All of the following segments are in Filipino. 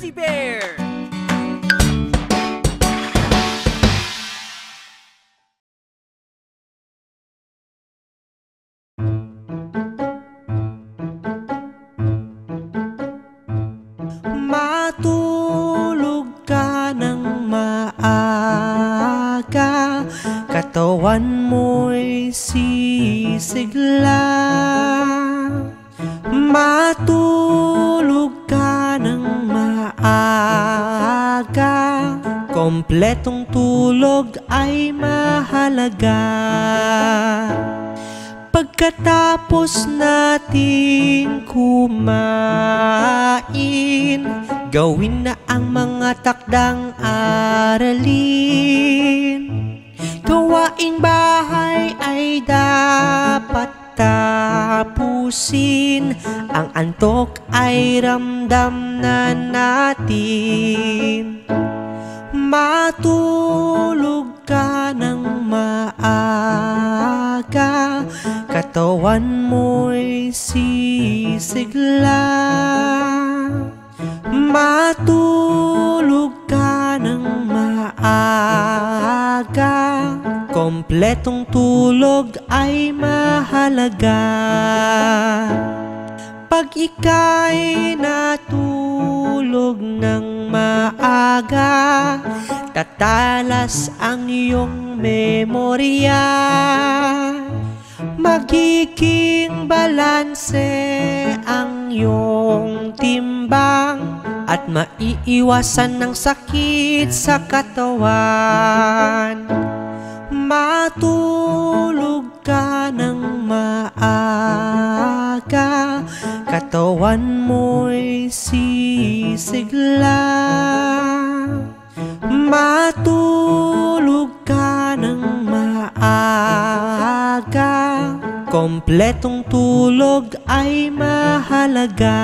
Fuzzy Bear! Matulog ka ng maaga, katawan mo'y sisigla. Matulog ka ng maaga, kompletong tulog ay mahalaga. Pagkatapos nating kumain, gawin na ang mga takdang aralin. Gawaing bahay ay dapat tapusin, ang antok ay ramdam na natin. Matulog ka ng maaga, katawan mo'y sisigla. Matulog ka ng maaga, kompletong tulog ay mahalaga. Pag ika'y natulog ng maaga, tatalas ang iyong memorya. Magiging balanse ang iyong timbang at maiiwasan ng sakit sa katawan. Matulog ka ng maaga, katawan mo'y sisigla. Matulog ka ng maaga, kompletong tulog ay mahalaga.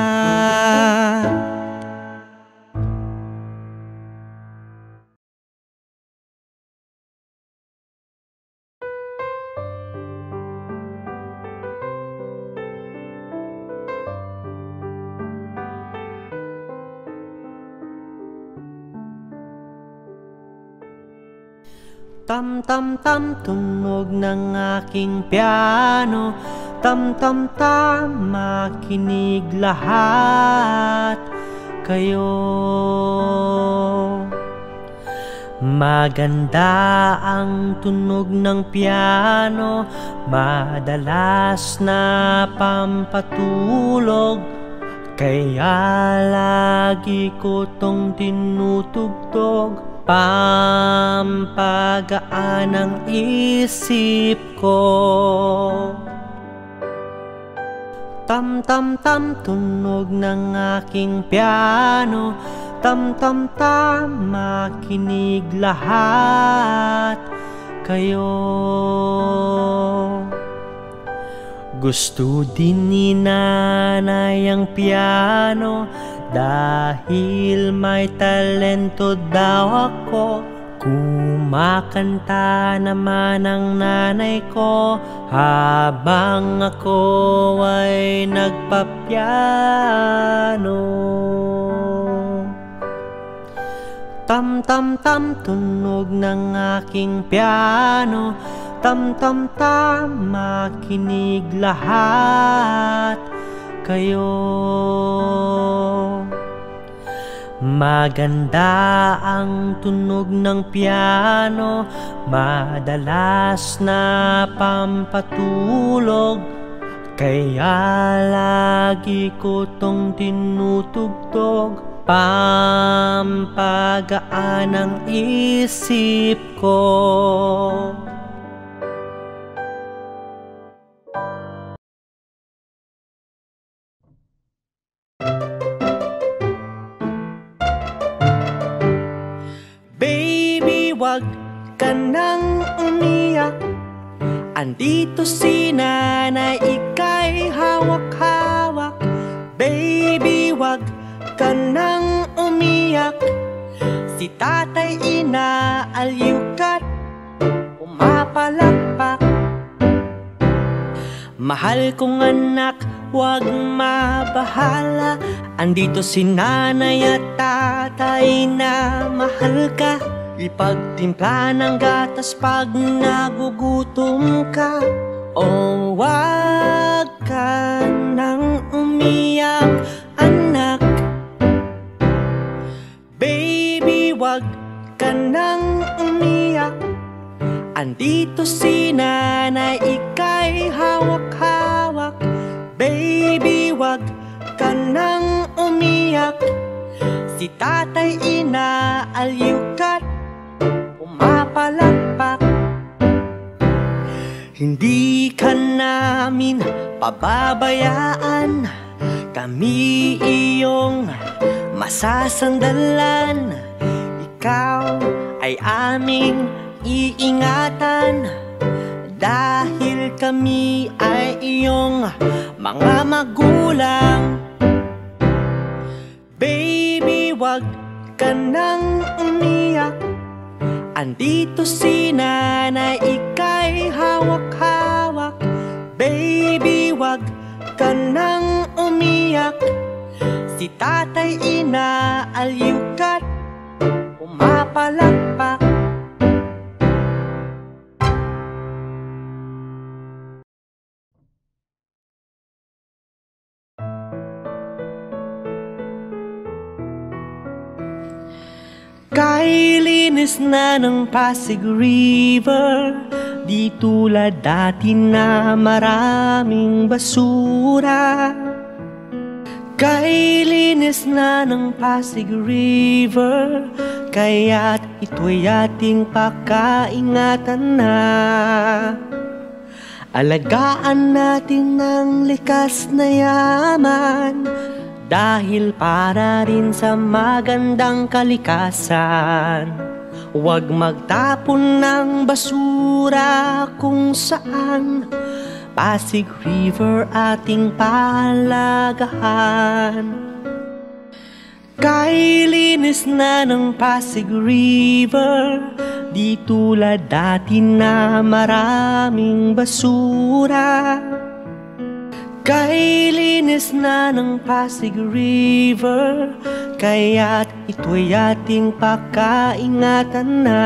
Tam tam tam, tunog ng aking piano. Tam tam tam, makinig lahat kayo. Maganda ang tunog ng piano, madalas na pampatulog. Kaya lagi ko tong tinutugtog, pampagaan ang isip ko. Tam tam tam, tunog ng aking piano. Tam tam tam, makinig lahat kayo. Gusto din ni nanay ang piano, dahil may talento daw ako. Kumakanta naman ang nanay ko habang ako ay nagpapiano. Tam tam tam, tunog ng aking piano. Tam tam tam, makinig lahat kayo. Maganda ang tunog ng piano, madalas na pampatulog. Kaya lagi ko tong tinutugtog, pampagaan ang isip ko. Baby, wag ka nang umiyak. Andito si nanay, ika'y hawak-hawak. Baby, wag ka nang umiyak. Si tatay inaaliw ka't pumapalakpak. Mahal kong anak, huwag mabahala. Andito si nanay at tatay na mahal ka. Ipagtimpla ng gatas pag nagugutom ka. O huwag ka nang umiyak, anak. Baby, huwag ka nang umiyak. Andito si nanay, ika'y hawak-hawak. Baby, huwag ka nang umiyak. Si tatay inaaliw ka't pumapalakpak. Hindi ka namin pababayaan. Kami iyong masasandalan. Ikaw ay aming iingatan. Dahil kami ay iyong mga magulang. Baby, huwag ka nang umiyak. Andito si nanay, ika'y hawak-hawak. Baby, huwag ka nang umiyak. Si tatay inaaliw ka't pumapalakpak. Kailinis na ng Pasig River, di tulad dati na maraming basura. Kailinis na ng Pasig River, kaya't ito'y ating pakaingatan na. Alagaan natin ang likas na yaman, dahil para rin sa magandang kalikasan. Huwag magtapon ng basura kung saan. Pasig River ating palagahan. Kailinis na ng Pasig River, di tulad dati na maraming basura. Kailinis na ng Pasig River, kaya't ito'y ating pakaingatan na.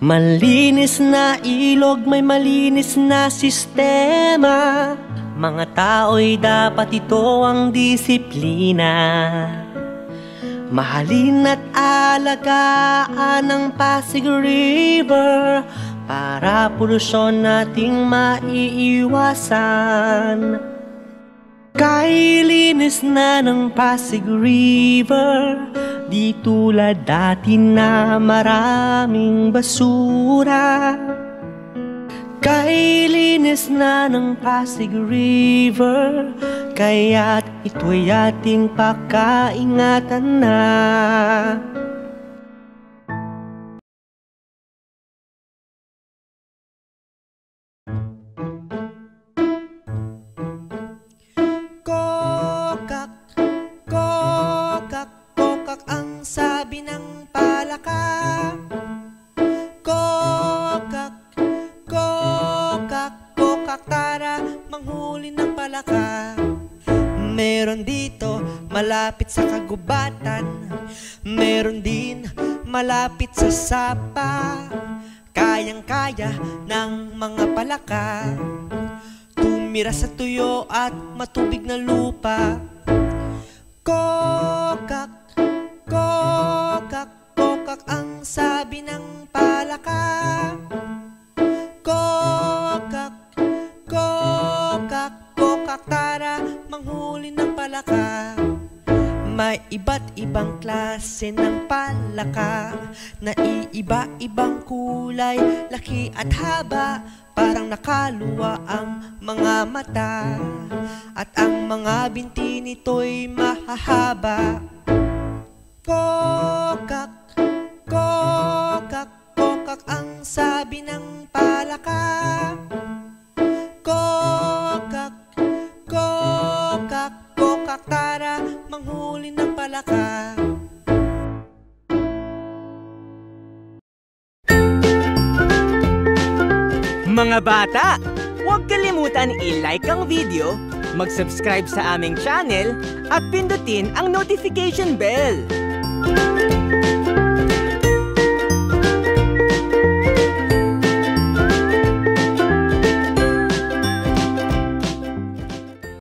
Malinis na ilog, may malinis na sistema. Mga tao'y dapat ito ang disiplina. Mahalin at alagaan ang Pasig River, para polusyon nating maiiwasan. Kailinis na ng Pasig River, di tulad dati na maraming basura. Kailinis na ng Pasig River, kaya't ito'y ating pakaingatan na. Sabi ng palaka, kokak, kokak, kokak, tara manghuli ng palaka. Meron dito malapit sa kagubatan, meron din malapit sa sapa. Kayang-kaya ng mga palaka tumira sa tuyo at matubig na lupa. Kokak, kokak, kokak ang sabi ng palaka. Kokak, kokak, kokak, tara manghuli ng palaka. May iba't ibang klase ng palaka na iiba-ibang kulay, laki at haba, parang nakaluwa ang mga mata, at ang mga binti nito'y mahahaba. Kokak, kokak, kokak ang sabi ng palaka. Kokak, kokak, kokak, tara manghuli ng palaka. Mga bata, Huwag kalimutan i-like ang video, mag-subscribe sa aming channel, at pindutin ang notification bell.